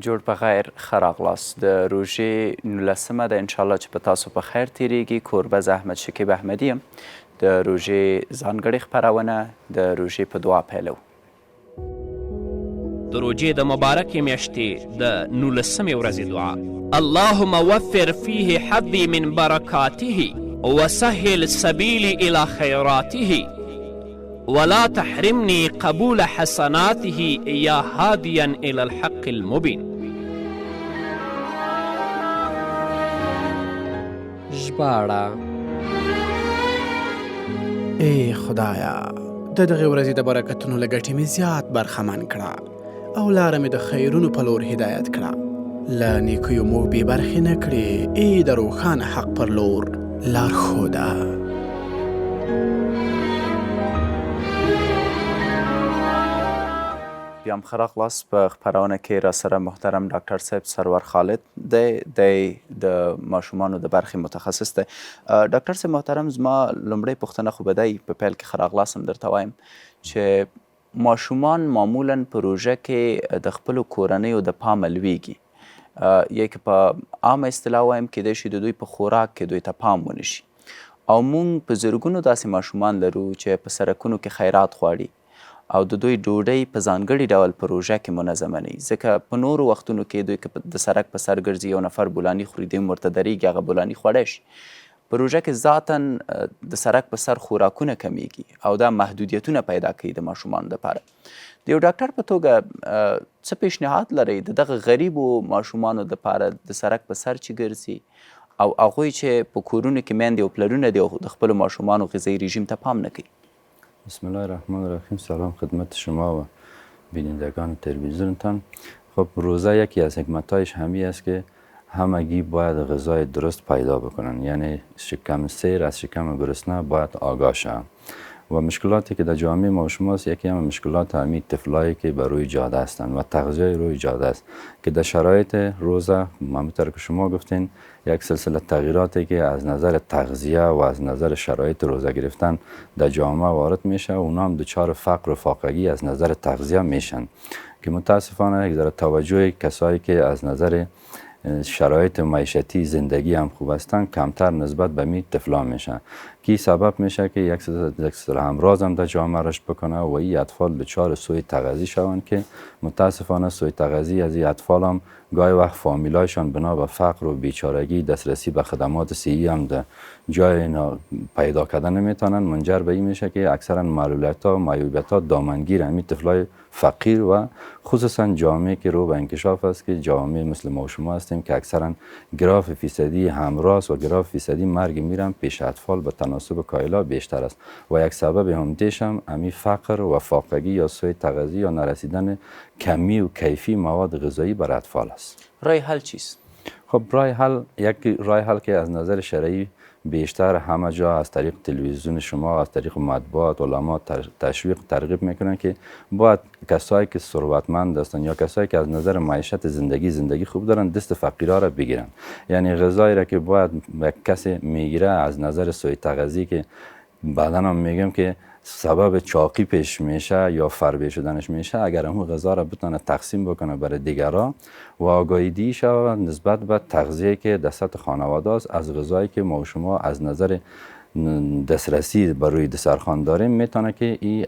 جوړ په خیر ښه راغلاست. د روژې 19مه ده، انشاءالله چې په تاسو په خیر تیریږي. کوربز احمد شکیب احمدي یم. د روژې ځانګړې خپرونه د روژې په دعا پیلو. د روژې د مبارکې میاشتې د 19مې ورځې دعا: اللهم وفر فيه حظي من برکاته وسهل سبيلي إلى خيراته ولا تحرمني قبول حسناته يا هاديا إلى الحق المبين. ژباړه: ای خدایا، د دغې ورځې د برکتونو له ګټې مې زیات برخمن کړه او لاره مې د خیرونو په لور هدایت کړه. له نیکیو مو بې برخې نه کړې، ای د روښانه حق پر لور لارښوده. بیا هم ښه راغلاست. په خپرونه کې راسره محترم ډاکټر صاحب سرور خالد دی د ماشومانو د برخې متخصص دی. ډاکټر صاحب محترم، زما لومړی پوښتنه خو به دی، په پیل کې ښه راغلاست هم درته وایم چې ماشومان معمولا په روژه کې د خپلو کورنیو د پامه لویږي، یا که په عامه اصطلاح وایم کیدای شي د دوی په خوراک کې دوی ته پام ونه شي، او موږ په زرګونو داسې ماشومان لرو چې په سرکونو کې خیرات غواړي او د دوی ډوډۍ په ځانګړي ډول په روژه کې منظمه نه وي، ځکه په نورو وختونو کې دوی که د سرک په سر ګرځي یو نفر بولاني خوري، دوی ورته درېږي هغه بولاني خوړی شي. په روژه کې ذاتاً د سرک په سر خوراکونه کمیږي او دا محدودیتونه پیدا کوي د ماشومانو دپاره. د یو ډاکټر په توګه څه پیشنهاد لرئ د دغه غریبو ماشومانو دپاره د سرک په سر چې ګرځي او هغوی چې په کورونو کې میندې او پلرونه دي او د خپلو ماشومانو غذایي رژیم ته پام نه کوي؟ بسم الله الرحمن الرحیم. سلام خدمت شما و بینندگان تلویزیونتان. خب روزه یکی از حکمتایش همی است که همگی باید غذای درست پیدا بکنن، یعنی شکم سیر از شکم گرسنه باید آگاه شوند. و مشکلاتی که در جامعه ما و شماست، یکی هم مشکلات همین طفلایی که بر روی جاده هستند و تغذیه روی جاده است که در شرایط روزه همونطور که شما گفتین یک سلسله تغییراتی که از نظر تغذیه و از نظر شرایط روزه گرفتن در جامعه وارد میشه و اونا هم دچار فقر و فاقگی از نظر تغذیه میشن که متاسفانه یک ذره توجه کسایی که از نظر شرایط معیشتی زندگی هم خوب هستن کمتر نسبت به می طفلان میشن که سبب میشه که یک سلسله امراض هم در جامعه رشد بکنه و این اطفال دچار سوء تغذیه شوند که متاسفانه سوء تغذیه از این اطفال هم گاهی وقت فامیلایشان بنا به فقر و بیچارگی دسترسی به خدمات صحی هم در جای پیدا کردن نمیتونن، منجر به این میشه که اکثرا معلولیت ها و معیوبیت ها دامنگیر همین طفلای فقیر و خصوصا جامعه که رو به انکشاف است که جامعه مثل ما و شما هستیم که اکثرا گراف فیصدی همراست و گراف فیصدی مرگ میرن پیش اطفال به تناسب کایلا بیشتر است و یک سبب همدیش هم امی فقر و فاقگی یا سوء تغذیه یا نرسیدن کمی و کیفی مواد غذایی بر اطفال است. رای حل چیست؟ خب یک رای حل که از نظر شرعی بیشتر همه جا از طریق تلویزیون شما، از طریق مطبوعات، علما تشویق ترغیب میکنن که باید کسایی که ثروتمند هستن یا کسایی که از نظر معیشت زندگی خوب دارن دست فقیرا را بگیرن، یعنی غذایی را که باید کسی میگیره از نظر سوء تغذیه که بعدا هم میگم که سبب چاقی پیش میشه یا فربه شدنش میشه، اگر همون غذا را بتونه تقسیم بکنه برای دیگران و آگاهی شود نسبت به تغذیه که در سطح خانواده است از غذایی که ما و شما از نظر دسترسی بر روی دسترخوان داریم، میتونه که این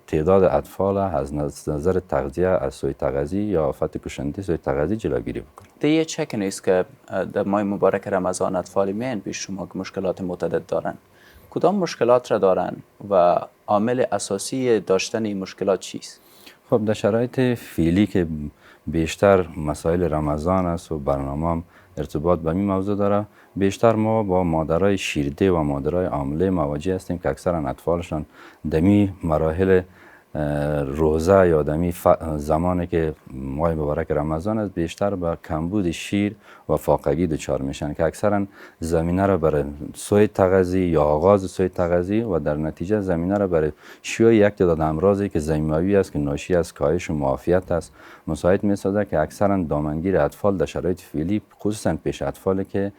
تعداد اطفال از نظر تغذیه از سوء تغذیه یا آفت کشنده سوء تغذیه جلوگیری بکنه. دیگه چک نیست که در ماه مبارک رمضان اطفال میان پیش شما که مشکلات متعدد دارن، کدام مشکلات را دارن و عامل اساسی داشتن این مشکلات چیست؟ خب در شرایط فعلی که بیشتر مسائل رمضان است و برنامه هم ارتباط به این موضوع داره، بیشتر ما با مادرای شیرده و مادرای حامله مواجه هستیم که اکثرا اطفالشان دمی مراحل روزه یا دمی زمانی که ماه مبارک رمضان است بیشتر به کمبود شیر و فاقگی دچار میشن که اکثرا زمینه را برای سوء تغذیه یا آغاز سوء تغذیه و در نتیجه زمینه را برای شیوع یک تعداد امراضی که زمینوی است که ناشی از کاهش و معافیت است مساعد میسازه که اکثرا دامنگیر اطفال در شرایط فعلی خصوصا پیش اطفالی که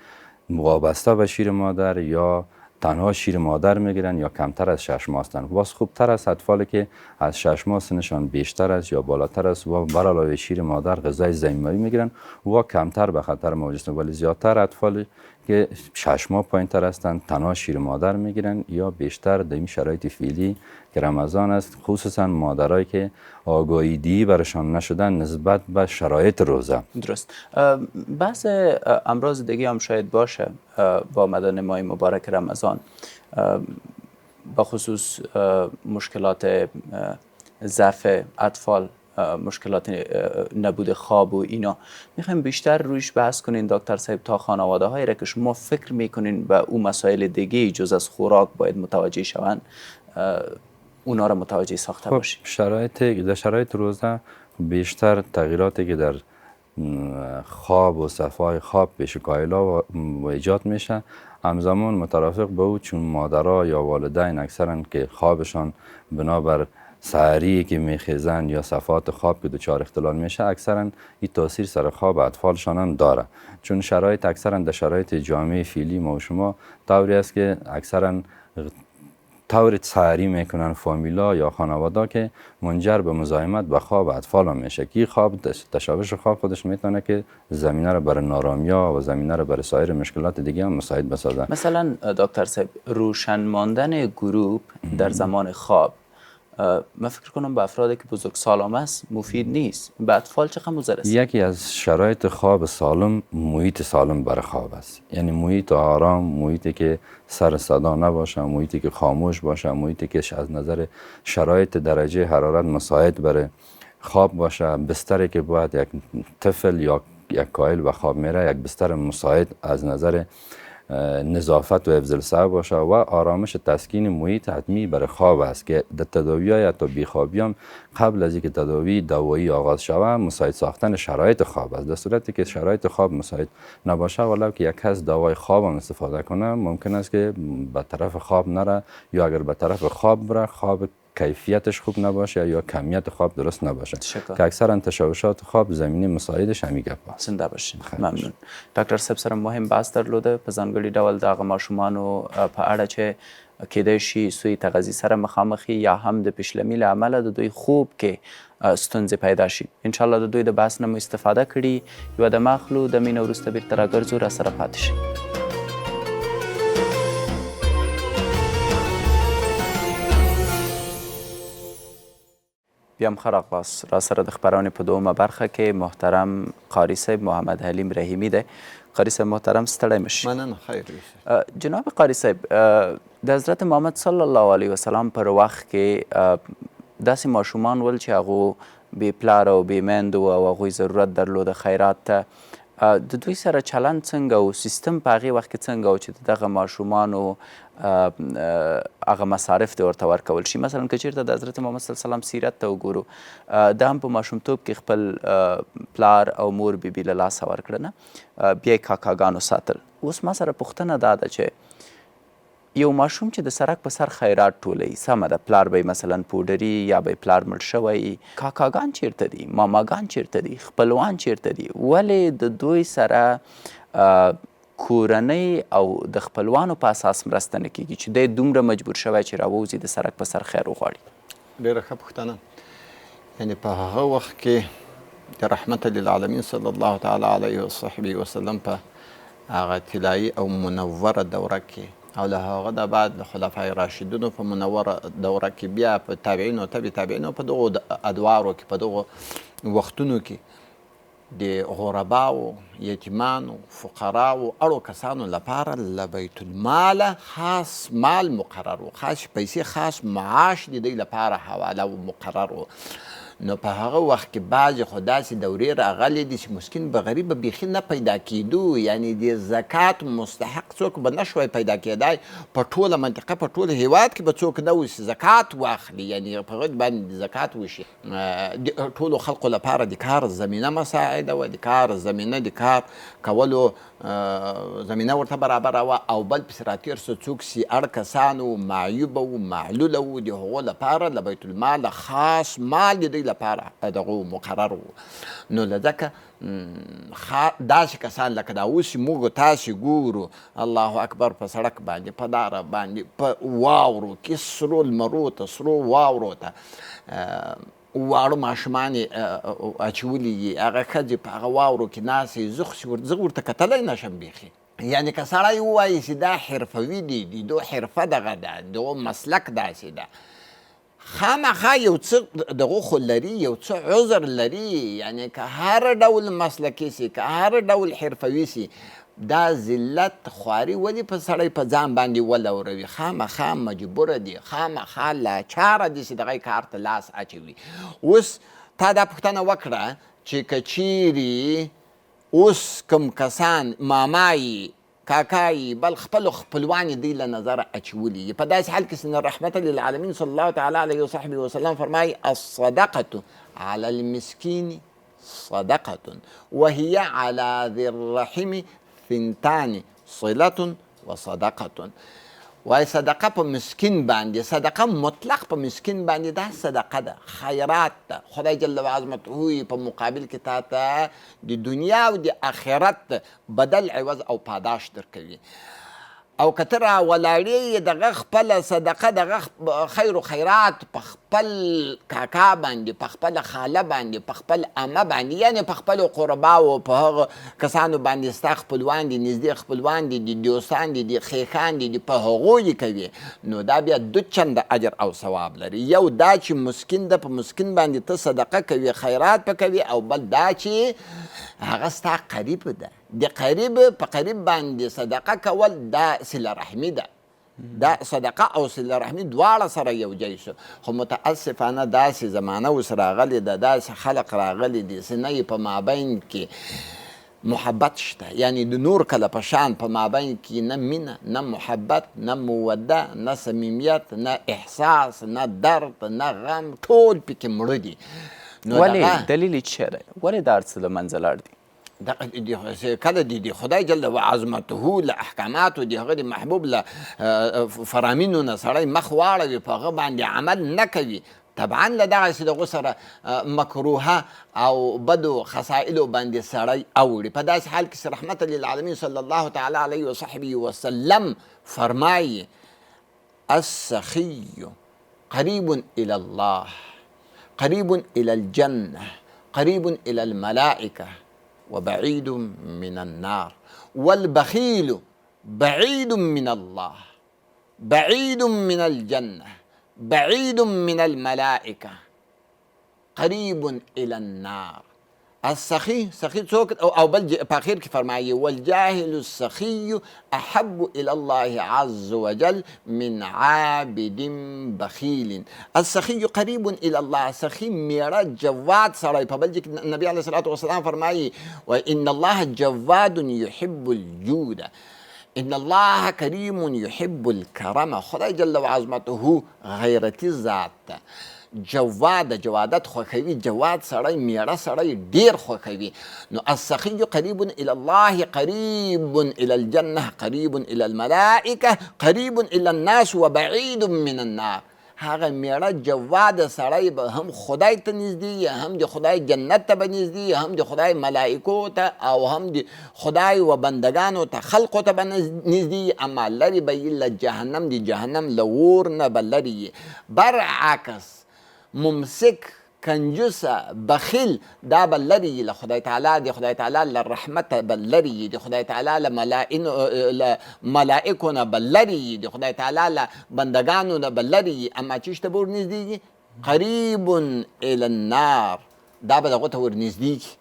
وابسته به شیر مادر یا تنها شیر مادر میگیرن یا کمتر از 6 ماه هستند. باز خوبتر است اطفالی که از 6 ماه سنشان بیشتر است یا بالاتر است و بر علاوه شیر مادر غذای ضمیمایی میگیرن و کمتر به خطر مواجه هستند. ولی زیادتر اطفالی که 6 ماه پایین‌تر هستند تنها شیر مادر میگیرن یا بیشتر در این شرایط فعلی که رمضان است، خصوصا مادرایی که آگاهی دی برشان نشدن نسبت به شرایط روزه. درست. بحث امراض دیگه هم شاید باشه با آمدن ماه مبارک رمضان، با خصوص مشکلات ضعف اطفال، مشکلات نبود خواب و اینا. میخوایم بیشتر رویش بحث کنین دکتر صاحب تا خانواده هایی را که شما فکر میکنین به اون مسائل دیگه جز از خوراک باید متوجه شوند، اونا را متوجه ساخته باشیم. در شرایط روزه بیشتر تغییراتی که در خواب و صفای خواب پیش کایلا و ایجاد میشه، همزمان مترافق به او چون مادرها یا والدین اکثرا که خوابشان بنابر سحری که میخیزن یا صفات خواب که دچار اختلال میشه، اکثرا این تاثیر سر خواب اطفالشان هم داره. چون شرایط اکثرا در شرایط جامعه فعلی ما و شما طوری است که اکثرا طور سحری میکنن فامیلا یا خانواده که منجر به مزاحمت به خواب اطفال هم میشه که خواب تشابه خواب خودش میتونه که زمینه رو برای نارامیا و زمینه رو برای سایر مشکلات دیگه هم مساعد بسازه. مثلا دکتر صاحب روشن ماندن گروپ در زمان خواب، من فکر کنم به افرادی که بزرگ سالم است مفید نیست. به اطفال چقدر مضر است؟ یکی از شرایط خواب سالم محیط سالم برای خواب است. یعنی محیط آرام، محیطی که سر صدا نباشه، محیطی که خاموش باشه، محیطی که از نظر شرایط درجه حرارت مساعد برای خواب باشه، بستری که باید یک طفل یا یک کایل به خواب میره یک بستر مساعد از نظر نظافت و حفظ الصحه باشه و آرامش تسکین محیط حتمی برای خواب است که در تداوی‌های حتی بیخوابی هم قبل از اینکه دوایی آغاز شود مساعد ساختن شرایط خواب است. در صورتی که شرایط خواب مساعد نباشه ولو که یک کس دوای خواب هم استفاده کنه ممکن است که به طرف خواب نره یا اگر به طرف خواب بره خواب کیفیتش خوب نباشه یا کمیت خواب درست نباشه که اکثرا تشوشات خواب زمینه مساعدش همین گپ است. زنده باشین. ممنون. ډاکټر صاحب سره مهم بحث درلوده په ځانګړي ډول د هغه ماشومانو په اړه چې کېدای شي سوی تغذیې سره مخامخ یا هم د پیشلمي له امله د دوی خوب کې ستونزې پیدا شي. انشاءالله د دوی د بحث نه مو استفاده کړي. یوه دمه اخلو، دمې نه وروسته بیرته راګرځو، راسره پاتې شئ. بیا هم ښه راغلاست. راسره د خپرونې په دومه برخه کې محترم قاري صاحب محمد حلیم رحیمي دی. قاري صاحب محترم ستړی مشي. مننه، خیر اوسئ. جناب قاري صاحب، د حضرت محمد صلی الله علیه وسلم پر وخت کې داسې ماشومان ول چې هغو بې پلار او بې میندو او هغوی ضرورت درلوده خیرات ته، د دوی سره چلند څنګه و، سیستم په هغې وخت کې څنګه و چې د دغه ماشومانو هغه مصارف د ورته ورکول شي؟ مثلا که چېرته د حضرت محمد صلی الله علیه وسلم سیرت ته وګورو، دا هم په ماشومتوب کې خپل پلار او مور بیبي له لاسه ورکړه نه، بیا یې کاکاګانو ساتل. اوس ما سره پوښتنه دا ده چې یو ماشوم چې د سرک په سر خیرات ټولوي، سمه ده، پلار به یې مثلا پوډري یا به یې پلار مړ شوی، کاکاګان چیرته دي، ماماګان چیرته دي، خپلوان چیرته دي؟ ولې د دوی سره کورنۍ او د خپلوانو په اساس مرسته نه کیږي چې دی دومره مجبور شوی چې راووځي د سرک په سر خیر وغواړي؟ ډېره ښه پوښتنه. یعنې په هغه وخت کې د رحمت للعالمین صلی الله تعالی علیه وصحبه وسلم په هغه طلایي او منوره دوره کې او له هغه د بعد د خلفای راشدینو په منوره دوره کې بیا په تابعینو تابعینو په دغو ادوارو کې په دغو وختونو کې د غرباو، یتیمانو، فقراو، اړو کسانو لپاره له بیت المال خاص مال مقرر و، خاص پیسې، خاص معاش د دوی لپاره حواله و مقرر و. نو په هغه وخت کې بعضې خو داسې دورې راغلې دي چې مسکین به غریب به بیخي نه پیدا کېدو، یعنی د زکات مستحق څوک به نه شوی پیدا کېدای. په ټوله منطقه په ټول هیواد کې به څوک نه و چې زکات واخلي، یعنی په هغه باندې زکات وشي. د ټولو خلقو لپاره د کار زمینه مساعده وه، د کار زمینه د کار کولو زمینه ورته برابره وه، او بل پسې راتېر سو څوک چې اړ کسان و، معیوبه و، معلوله و، د هغو لپاره له بیت المال خاص مال د دوی لپاره دغه مقرر وو. نو له ځکه داسې کسان لکه دا اوس موږ تاسې ګورو الله اکبر په سړک باندې په لاره باندې په واورو کې سرو لمرو ته سرو واورو ته واړه ماشومان یې اچولي یي، هغه ښځې په هغه واورو کې ناستې زه ورته کتلی نه شم بیخي. یعنې که سړی ووایي چې دا حرفوي دي د دو حرفه دغه ده دغه مسلک داسې ده، خامخا یو څه دغه خو لري، یو څه عذر لري. یعنې که هر ډول مسلکي سي، که هر ډول حرفوي سي، دا ذلت خواري ولې په سړی په ځان باندې ولوروي؟ خامخا مجبوره دي، خامخا لاچاره دي چې دغه کار ته لاس اچوي. اوس تا دا پوښتنه وکړه چې که چیرې اوس کوم کسان مامایي کاکایي بل خپلو خپلوان دوی له نظره اچولي، په داسې حال کې چې رحمت للعالمین صلی الله تعالی علیه وصحبه وسلم فرمایي الصدقة على المسکین صدقة وهي على ذي الرحم ثنتان صلة وصدقة. وای صدقه په مسکین باندې، صدقه مطلق په مسکین باندې دا صدقه ده، خیرات ده. خدای جل و عظمته په مقابل کې تا ته د دنیا او د آخرت بدل عوض او پاداش درکوي. او که ته راولاړې دغه خپله صدقه دغه خیر و خیرات په خپل کاکا باندې، په خپله خاله باندې، په خپل عمه باندې، یعنې په خپلو قرباو په هغه کسانو باندې ستا خپلوان دي، نږدې خپلوان دي، د دوستان دي، د خیخان دي، په هغو یې کوي، نو دا بیا دو چنده اجر او ثواب لري. یو دا چې مسکین ده، په مسکین باندې ته صدقه کوي، خیرات په کوي، او بل دا چې هغه ستا قریب ده. د قریب په قریب باندې صدقه کول دا صله رحمي ده. دا صدقه او صله رحمي دواړه سره یو ځای شو. خو متاسفانه داسې زمانه اوس راغلې ده، داسې خلق راغلي دي چې نه یې په مابین کې محبت شته، یعنی د نور کله په شان په مابین کې نه مینه، نه محبت، نه موده، نه صمیمیت، نه احساس، نه درد، نه غم، ټول پکې مړه دي. ولې دلیل یې څه دی؟ ولې دا هر څه له منځه لاړ دي؟ کله د خدای جل و عظمته له احکاماتو د هغه د محبوب له فرامینو نه سړی مخ واړوي، په هغه باندې عمل نه کوي، طبعا له دغسې دغو سره مکروهه او بدو خصائلو باندې سړی اوړي. په داسې حال کې رحمت للعالمین صلی الله تعالی علیه وصحبه وسلم فرمایي السخي قریب الی الله، قریب الی الجنه، قریب الی الملائکه وبعيد من النار، والبخيل بعيد من الله، بعيد من الجنة، بعيد من الملائكة، قريب إلى النار. السخي سخي څوک او بل په اخر کې فرمایي والجاهل السخي احب الى الله عز وجل من عابد بخيل. السخي قريب الى الله، سخي میړه جواد سړی. په بل ځای کې نبی علیه الصلاة والسلام فرمایي وان الله جواد يحب الجود، ان الله کریم يحب الكرم. خدای جل و عظمته غیرتی ذات جواد، جوادت خوښوي، جواد سړی میړه سړی ډیر خوښوي. نو السخي قریب الی الله، قریب الی الجنه، قریب الی الملائکه، قریب الی الناس وبعید من النار. هغه میړه جواد سړی به هم خدای ته نږدې، هم د خدای جنت ته به نږدې، هم د خدای ملائکو ته او هم د خدای و بندگانو ته خلقو ته به نږدې، اما لرې به یې له جهنم، د جهنم له اور نه به لرې یې. برعکس ممسک، کنجوسه، بخیل دا به لرې یې له خدای تعالی، د خدای تعالی له رحمت به لرې یې، د خدای تعالی له ملائکو نه به لرې یې، د خدای تعالی له بندگانو نه به لرې یې، اما چیش ته به ورنږدېږي؟ قریب الی النار، دا به دغو ته ورنږدېږي،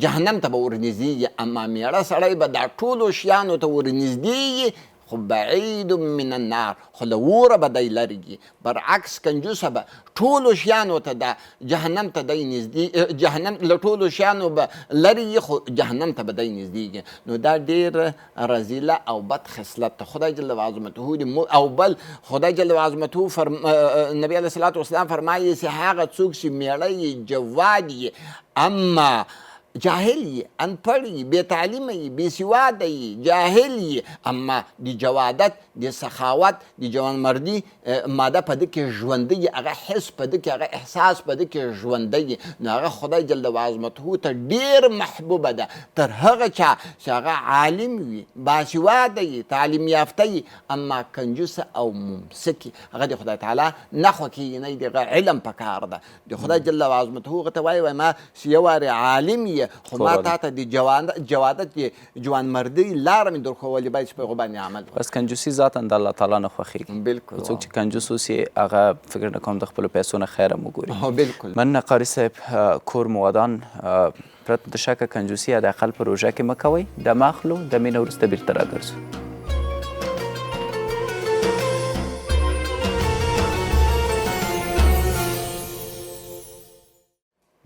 جهنم ته به ورنږدېږي، اما میړه سړی به دا ټولو شیانو ته ورنږدېږي، خو بعید من النار، خو له اوره به دی لرې. برعکس کنجوسه به ټولو شیانو ته د جهنم ته دی نږدې، جهنم له ټولو شیانو به لرې، خو جهنم ته به دی نږدېږي. نو دا ډېر رذیله او بد خصلت ته خدای جل و عظمته او بل خدای جل و عظمته نبی علیه الصلاة والسلام فرمایي چې هغه څوک چې میړه یې جواد یې اما جاهل یی، انپړ یی، بې تعلیمه یی، بې سواده یی، جاهل یی، اما د جوادت، د سخاوت، د جوانمردي ماده په ده کې ژوندی یي، هغه حس په ده کې، هغه احساس په ده کې ژوندی یي، نو هغه خدای جل وعظمته ته ډېر محبوبه ده تر هغه چا چې هغه عالم وي، باسواده یي، تعلیم یافته یي، اما کنجوسه او ممسک یي، هغه د خدای تعالی نه خوښېږي، نه د هغه علم په کار ده. د خدای جل وعظمته هغه ته وایي ما چې یو وارې عالم یې خو ما تا ته د جوادت جوانمردۍ لاره مې درښولې باید چې په هغو باندې عمل وکړې. بس کنجوسي ذاتا د الله تعالی نه خوښېږي. بالکل څوک چې کنجوس اوسي هغه فکر نه کوم د خپلو پیسو نه خیر هم وګوري. بالکل. مننه قاري صاحب. کور مو ودان پرته د شکه کنجوسي حداقل په روژه کې مه کوئ. دمه اخلو، دمې نه وروسته بېرته راګرځو.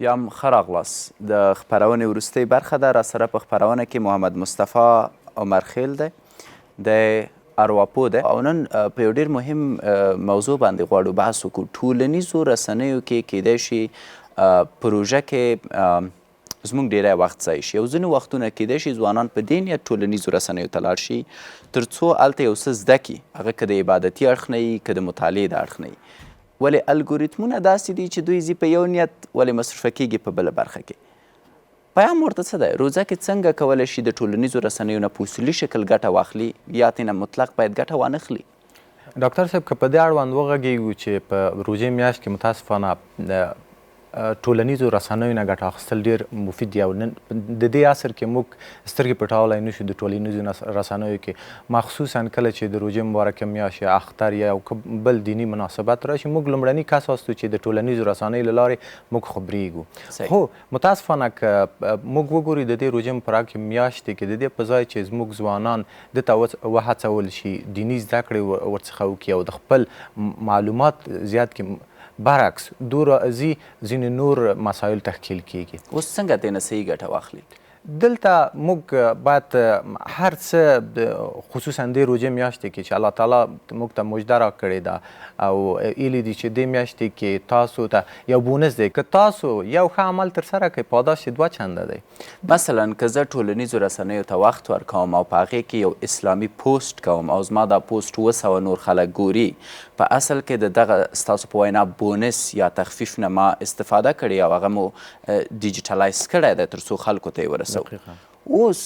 بیا هم ښه راغلاست. د خپرونې وروستۍ برخه ده. راسره په خپرونه کې محمد مصطفی عمرخیل دی، د ارواپوه دی، او نن په یو ډېر مهم موضوع باندې غواړو بحث وکړو. ټولنیزو رسنیو کې کیدای شي په روژه کې زموږ ډیری وخت ضایع شي، او ځینې وختونه کیدای شي ځوانان په دې نیت ټولنیزو رسنیو ته لاړ شي تر څو هلته یو څه زده کړي، هغه که د عبادتي اړخ نه وي که د مطالعې د اړخ نه وي. ولې الګوریتمونه داسې دي چې دوی ځي په یو نیت ولې مصرفه کیږي په بله برخه کې. پیام ورته څه دی؟ روژه کې څنګه کولی شي د ټولنیزو رسنیو نه په اصولي شکل ګټه واخلي یا ترې مطلق باید ګټه وانخلي؟ ډاکټر صاحب که په دې اړوند وغږیږو چې په روژې میاشت کې متاسفانه ټولنیزو رسنیو نه ګټه اخیستل ډېر مفید دي، او نن د دې عصر کې موږ سترګې پټولی نه شو د ټولنیزو رسنیو کې، مخصوصا کله چې د روژې مبارکه میاشت یا اختر یا بل دیني مناسبت راشي، موږ لومړني کس هستو چې د ټولنیزو رسنیو له لارې موږ خبرېږو. خو متاسفانه که موږ وګورو د دې روژې مبارکې میاشتې کې د دې په ځای چې زموږ ځوانان دې ته وهڅول شي دیني زده کړې ورڅخه وکړي او د خپل معلومات زیات کړي، برعکس دور ازي ځینې نور مسایل تحقیل کیږي. اوس څنګه ترې نه صحیح ګټه واخلي؟ دلته موږ باید هر څه خصوصا د روژې میاشتې کې چې الله تعالی موږ ته مژده راکړې ده او ایلي دي چې دې میاشتې کې تاسو ته یو بونس دی که تاسو یو ښه عمل ترسره کړئ پاداش یې 2 چنده دی. مثلا که زه ټولنیزو رسنیو ته وخت ورکوم او په هغې کې یو اسلامي پوسټ کوم او زما دا پوسټ 200 نور خلک ګوري، په اصل کې د دغه ستاسو په وینا بونس یا تخفیف نه ما استفاده کړې او هغه مو ډیجیټلایز کړی دی تر څو خلکو ته یې ورسوو. اوس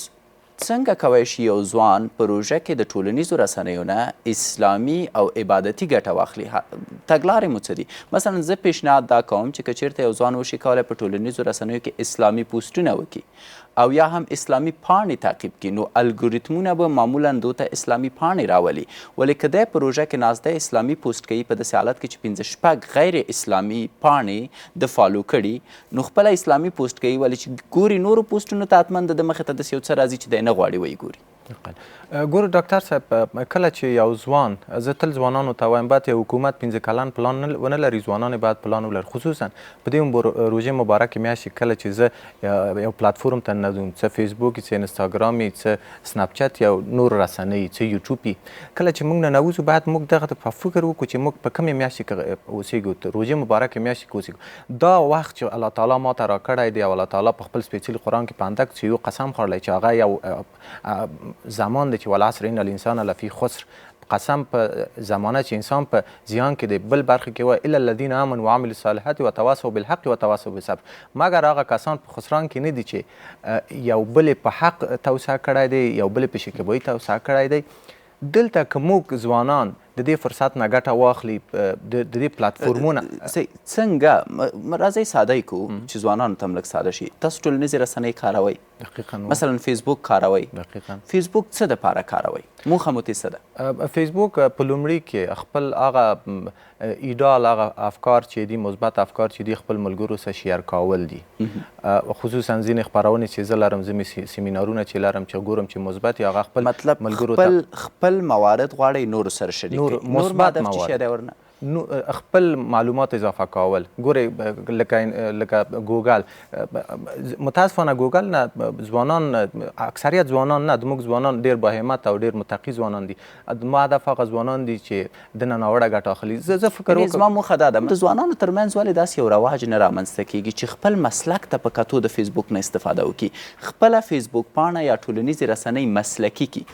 څنګه کولی شي یو ځوان په روژه کې د ټولنیزو رسنیو نه اسلامي او عبادتي ګټه واخلي؟ تګلارې مو څه دي؟ مثلا زه پیشنهاد دا کوم چې که چېرته یو ځوان وشي کولی په ټولنیزو رسنیو کې اسلامي پوسټونه وکړي او یا هم اسلامي پاڼې تعقیب کړي، نو الګوریتمونه به معمولا دو ته اسلامي پاڼې راولي. ولې که دی په روژه کې ناست دی اسلامي پوسټ کوي، په داسې حالت کې چې 5-6 غیر اسلامي پاڼې د فالو کړي، نو خپله اسلامي پوسټ کوي، ولې چې ګوري نورو پوسټونو ته حتما د مخې ته داسې یو څه راځي چې دی نه غواړي ویې ګوري. ګورو ډاکټر صاحب، کله چې یو ځوان، زه تل ځوانانو ته وایم باید یو حکومت 15 کلن پلان ونه لري، ځوانان باید پلان ولري، خصوصا په دې روژې مبارکې میاشتې کله چې زه یو پلاتفورم ته ننوځم، څه فیسبوک څه انستاګرام څه سناپ چات یا نور رسنۍ څه یوټیوب، کله چې موږ ننوځو باید موږ دغه ته په فکر وکړو چې موږ په کومې میاشتې کې اوسېږو، روژې مبارکې میاشتې کې اوسېږو. دا وخت چې الله تعالی ماته راکړی دی او الله تعالی په خپل سپېڅلي قرآن کې په اندک چې یو قسم خوړلی چې هغه یو زمان دی چې والعصر ان الانسان لفی خسر، قسم په زمانه چې انسان په زیان کې دی، بل برخه کې وایي الا الذین آمنوا وعملوا الصالحات وتواصوا بالحق وتواصوا بالصبر، مګر هغه کسان په خسران کې نه دي چې یو بل په حق توسعه کړی دی، یو بل په شکیبایي توسعه کړی دی. دلته که موږ ځوانان د دې فرصت نه ګټه واخلي، د دې پلاتفورمونه څنګه راځئ ساده یې کړو چې ځوانانو ته هم لږ ساده شي. تاسو ټولنیزې رسنۍ کاروئ؟ دقیقاً. مثلا فیسبوک کاروئ؟ دقیقاً. فیسبوک څه دپاره کاروئ؟ موخه مو ترې څه ده؟ فیسبوک په لومړي کې خپل هغه ایډال، هغه افکار چې دي، مثبت افکار چې دي، خپل ملګرو سره شیر کول دي، خصوصا ځینې خپرونې چې زه لرم، زه سیمینارونه چې لرم چې ګورم چې مثبت هغه خپل مطلب ملګرو ته خپل موارد غواړئ نورو سره شریک کړئ، نور هدف چې شی دی ورنه؟ خپل معلومات اضافه کول. ګورئ لکه ګوګل، متاسفانه ګوګل نه ځوانان، اکثریت ځوانان نه، زموږ ځوانان ډېر باهمت او ډېر متقي ځوانان دي. ما هدف هغه ځوانان دي چې د نه ناوړه ګټه اخلي. زه فکر وکړم زما موخه دا ده د ځوانانو ترمنځ ولې داسې یو رواج نه رامنځته کیږي چې خپل مسلک ته په کتو د فیسبوک نه استفاده وکړي، خپله فیسبوک پاڼه یا ټولنیزې رسنۍ مسلکي کړي.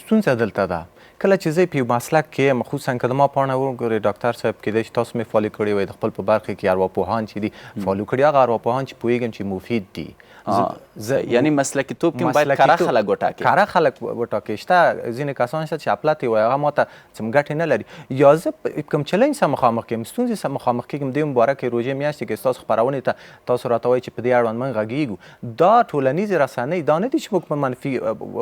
ستونزه دلته ده کله چې زه په یو مسلک کې یم، خصوصا که د ما پاڼه وګورئ ډاکټر صاحب، کیدای شي تاسو مې فالو کړي وای، د خپل په برخه کې ارواپوهان چې دي فالو کړي، هغه ارواپوهان چې پوهېږم چې مفید دي. یعنی مسلکیتوب کې باید کره خلک وټاکي. کره خلک وټاکي. شته ځینې کسان شته چې اپلاتې وایي، هغه ماته څه ګټې نه لري. یا زه کوم چلنج سره مخامخ کېږم، ستونزې سره مخامخ کېږم، دې مبارکې روژې میاشتې کې ستاسو خپرونې ته تاسو راته وایي چې په دې اړوند موږ غږیږو. دا ټولنیزې رسنۍ دا نه دي چې موږ په منفي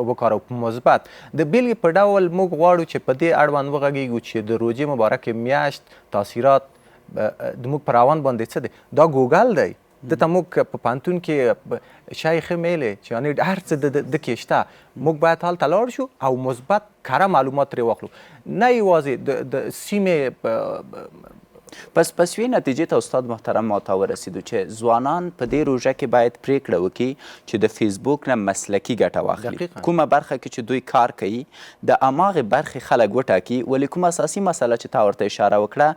وکاروو، په مثبت. د بیلګې په ډول موږ غواړو چې په دې اړوند وغږیږو چې د روژې مبارکې میاشت تاثیرات د موږ په روان باندې څه دی. دا ګوګل دی، دته موږ په پوهنتون کې شی ښه میلې چې یعنې هر څه د کې شته، موږ باید هلته لاړ شو او مثبت کره معلومات ترې واخلو، نه یوازې د سیمې. پس یوې نتیجې ته استاد محترم ما ته ورسېدو چې ځوانان په دې روژه کې باید پریکړه وکړي چې د فیسبوک نه مسلکي ګټه واخلي. کومه برخه کې چې دوی کار کوي د هماغې برخې خلک وټاکي. ولې کومه اساسي مسله چې تا ورته اشاره وکړه،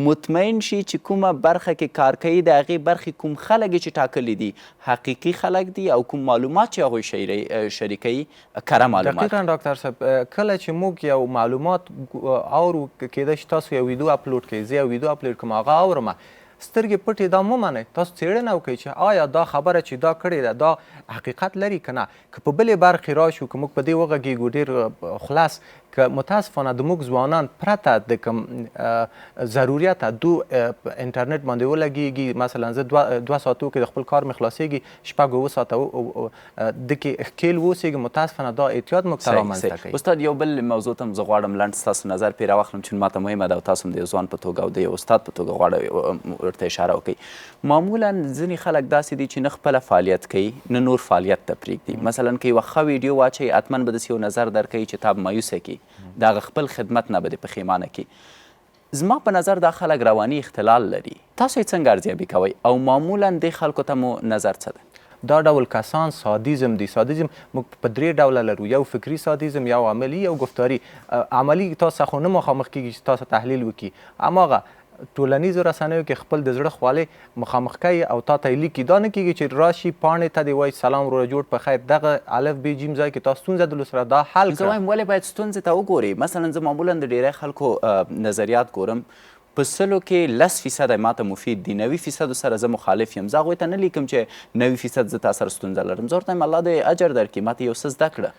مطمئن شي چې کومه برخه کې کار کوي د هغې برخې کوم خلک چې ټاکلي دي حقیقي خلک دي او کوم معلومات چې هغوی شریکوي کره معلومات. دقیقا ډاکټر صاحب، کله چې موږ یو معلومات اورو، کیدای شي تاسو یو ویډیو اپلوډ کړئ، زه یو ویډیو اپلوډ کوم، هغه اورم، سترګې پټې دا مه منئ، تاسو څېړنه وکړئ چې آیا دا خبره چې دا کړې ده دا حقیقت لري که نه. که په بلې برخې راشو، که موږ په دې وغږیږو ډېر خلاص، که متاسفانه د موږ ځوانان پرته د کوم ضرورت دو انټرنیټ باندې ولګېږي. مثلا زه 2 ساعتو کې د خپل کار مې خلاصېږي، 6 ساعته د کې ښکېل واوسېږم. متاسفانه دا احتیاط موږ ته رامنځته کوي. استاد، یو بل موضوع ته زه غواړم لنډ ستاسو نظر پرې راواخلم چې ماته مهمه ده او تاسو هم د یو ځوان په توګه او د یو استاد په توګه غواړئ ورته اشاره وکړئ. معمولا ځینې خلک داسې دي چې نه خپله فعالیت کوي نه نور فعالیت ته پرېږدي. مثلا که یوه ښه ویډیو واچوي، حتما به داسې یو نظر درکوي چې تا به مایوسه کړي، د هغه خپل خدمت نه به دې پښیمانه کړي. زما په نظر دا خلک رواني اختلال لري. تاسو یې څنګه ارزیابي کوئ او معمولا دې خلکو ته مو نظر څه ده؟ دا ډول کسان سادیزم دی. سادیزم موږ په 3 ډوله لرو، یو فکري سادیزم، یو عملي، یو گفتاري. عملي تاسو خو نه مخامخ کېږي چې تاسو تحلیل وکړي، هماغه ټولنیزو رسنیو کې خپل د زړه خواله مخامخ کوي او تا ته لیکي. دا نه کېږي چې راشي پاڼې ته دې وایي سلام وروره جوړ په خیر، دغه الف ب جیم ځای کې تاسو ستونزه درلود سره دا حل کړه. زه وایم ولې باید ستونزې ته وګوري. مثلا زه معمولا د ډېری خلکو نظریات ګورم، په 100 کې 10% ماته مفید دي، 90% سره زه مخالف یم. زه هغوی ته نه لیکم چې 90% زه تا سره ستونزه لرم، زه ورته وایم الله دې اجر درکړي، ماته یو څه زده کړه.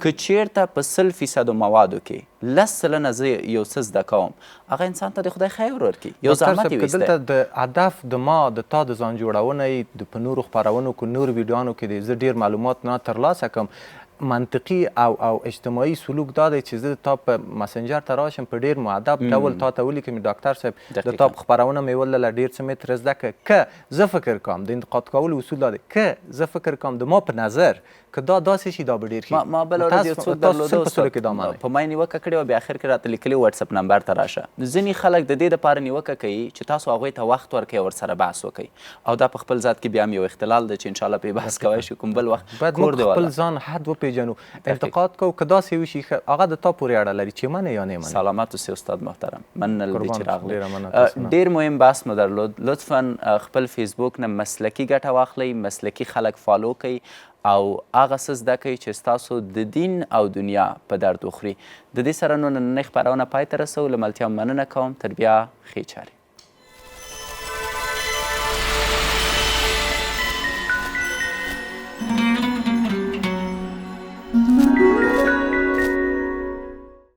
که چېرته په 100% موادو کې 10 سلنه زه یو څه زده کوم، هغه انسان ته د خدای خیر ورکړي، یو زحمت یې ویستی. دلته د هدف د ما د تا د ځان جوړونه یې په نورو خپرونو کې، نورو ویډیوانو کې زه ډېر معلومات نه ترلاسه کوم. منطقي او اجتماعي سلوک دا دی چې زه تا په مسنجر ته راشم، په ډېر مؤدب ډول تا ته ولیکم ډاکټر صاحب د تا په خپرونه مې ولله ډېر څه مې ترې زده کړه. که زه فکر کوم د انتقاد کولو اصول دا دی، که زه فکر کوم د ما په نظر که دا داسې شي دا به ډېر ښه. ما بله ورځ یو څوک درلوده په ما یې نیوکه کړې وه، بیا اخر کې راته لیکلي وټساپ نمبر ته راشه. ځینې خلک د دې دپاره نیوکه کوي چې تاسو هغوی ته وخت ورکوئ او ورسره بحث وکئ، او دا په خپل ذات کې بیا هم یو اختلال دی چې انشاءالله پرې بحث کوی شو کوم بل وخت. باید موږ خپل ځان حد وپېژنو، انتقاد کوو که داسې وشي هغه د تا پورې اړه لري چې منې یا نه منې. سلامت اوسې استاد محترم، مننه له دې چې راغلی. ډېر مهم بحث مو درلود. لطفا خپل فیسبوک نه مسلکي ګټه واخلئ، مسلکي خلک فالو کوئ او هغه څه زده کوئ چې ستاسو د دین او دنیا په درد وخوري. د دې سره نو نننۍ خپرونه پای ته رسوو. له ملتیا مننه کوم. تر بیا ښې چارې.